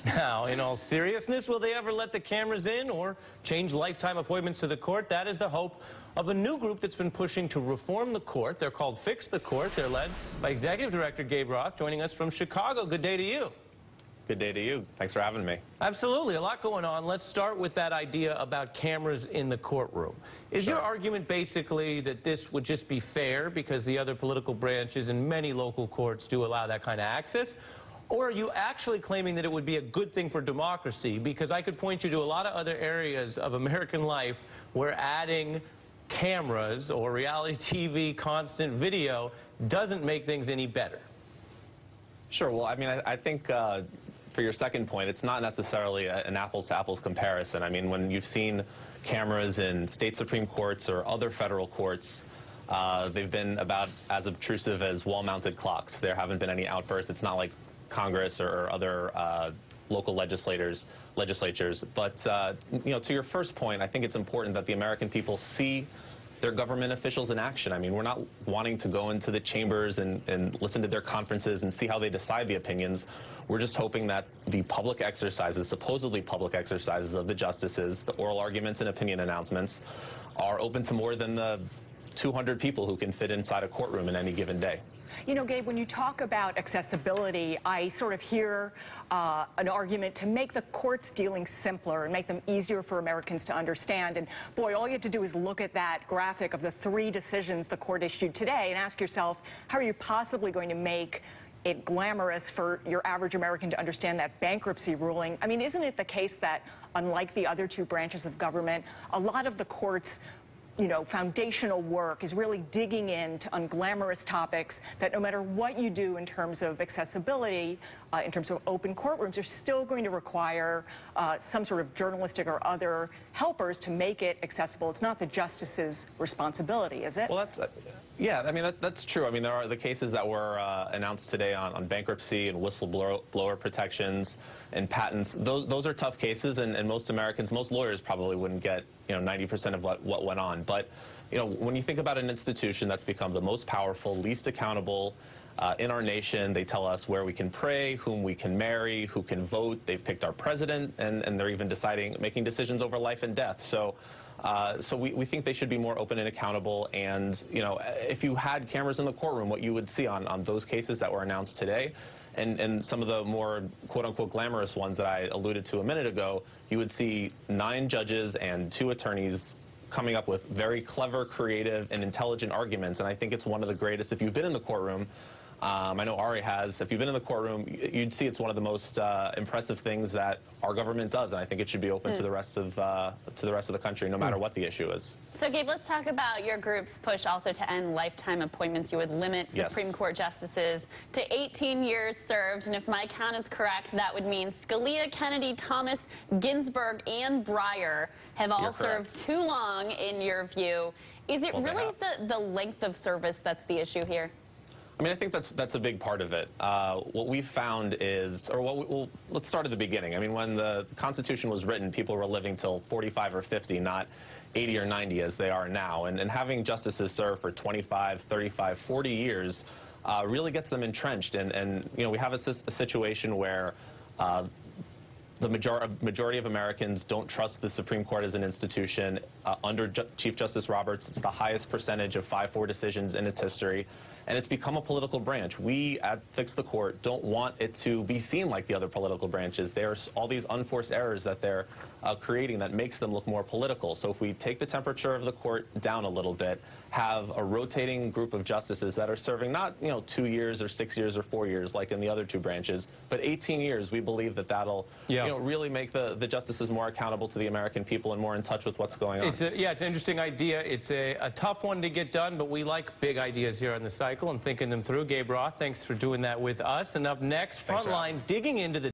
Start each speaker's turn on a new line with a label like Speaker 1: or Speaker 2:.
Speaker 1: Now, in all seriousness, will they ever let the cameras in or change lifetime appointments to the court? That is the hope of a new group that's been pushing to reform the court. They're called Fix the Court. They're led by Executive Director Gabe Roth, joining us from Chicago. Good day to you.
Speaker 2: Good day to you. Thanks for having me.
Speaker 1: Absolutely. A lot going on. Let's start with that idea about cameras in the courtroom. Is your argument basically that this would just be fair because the other political branches and many local courts do allow that kind of access? Or are you actually claiming that it would be a good thing for democracy? Because I could point you to a lot of other areas of American life where adding cameras or reality TV, constant video, doesn't make things any better.
Speaker 2: Sure. Well, I mean, I think for your second point, it's not necessarily an apples-to-apples comparison. I mean, when you've seen cameras in state Supreme Courts or other federal courts, they've been about as obtrusive as wall-mounted clocks. There haven't been any outbursts. It's not like Congress or other local legislatures. But, you know, to your first point, I think it's important that the American people see their government officials in action. I mean, we're not wanting to go into the chambers and listen to their conferences and see how they decide the opinions. We're just hoping that the public exercises, supposedly public exercises of the justices, the oral arguments and opinion announcements, are open to more than the 200 people who can fit inside a courtroom in any given day.
Speaker 3: You know, Gabe, when you talk about accessibility, I sort of hear an argument to make the courts dealing simpler and make them easier for Americans to understand. And boy, all you have to do is look at that graphic of the 3 decisions the court issued today and ask yourself, how are you possibly going to make it glamorous for your average American to understand that bankruptcy ruling? I mean, isn't it the case that, unlike the other 2 branches of government, a lot of the courts, you know, foundational work is really digging into unglamorous topics that no matter what you do in terms of accessibility, in terms of open courtrooms, you're still going to require some sort of journalistic or other helpers to make it accessible. It's not the justice's responsibility, is it?
Speaker 2: Well, yeah, I mean, that's true. I mean, there are the cases that were announced today on bankruptcy and whistleblower protections and patents. Those are tough cases, and most Americans, most lawyers probably wouldn't get, you know, 90% of what went on. But, you know, when you think about an institution that's become the most powerful, least accountable in our nation, they tell us where we can pray, whom we can marry, who can vote. They've picked our president, and they're even making decisions over life and death. So we think they should be more open and accountable. And, you know, if you had cameras in the courtroom, what you would see on those cases that were announced today, and some of the more quote-unquote glamorous ones that I alluded to a minute ago, you would see 9 judges and 2 attorneys coming up with very clever, creative, and intelligent arguments. And I think it's one of the greatest. If you've been in the courtroom, I know Ari has. If you've been in the courtroom, you'd see it's one of the most impressive things that our government does, and I think it should be open to the rest of the country, no matter what the issue is.
Speaker 4: So, Gabe, let's talk about your group's push also to end lifetime appointments. You would limit Supreme Court justices to 18 years served, and if my count is correct, that would mean Scalia, Kennedy, Thomas, Ginsburg, and Breyer have all served too long, in your view. Is it really the length of service that's the issue here?
Speaker 2: I mean, I think that's a big part of it. What we've found is, let's start at the beginning. I mean, when the Constitution was written, people were living till 45 or 50, not 80 or 90 as they are now. And having justices serve for 25, 35, 40 years really gets them entrenched. And you know, we have a situation where the majority of Americans don't trust the Supreme Court as an institution. Under Chief Justice Roberts, it's the highest percentage of 5-4 decisions in its history, and it's become a political branch. We at Fix the Court don't want it to be seen like the other political branches. There's all these unforced errors that they're creating that makes them look more political. So if we take the temperature of the court down a little bit, have a rotating group of justices that are serving not, you know, 2 years or 6 years or 4 years like in the other 2 branches, but 18 years, we believe that that'll you know, really make the justices more accountable to the American people and more in touch with what's going on.
Speaker 1: It's an interesting idea. It's a tough one to get done, but we like big ideas here on the cycle and thinking them through. Gabe Roth, thanks for doing that with us. And up next, Frontline, digging into the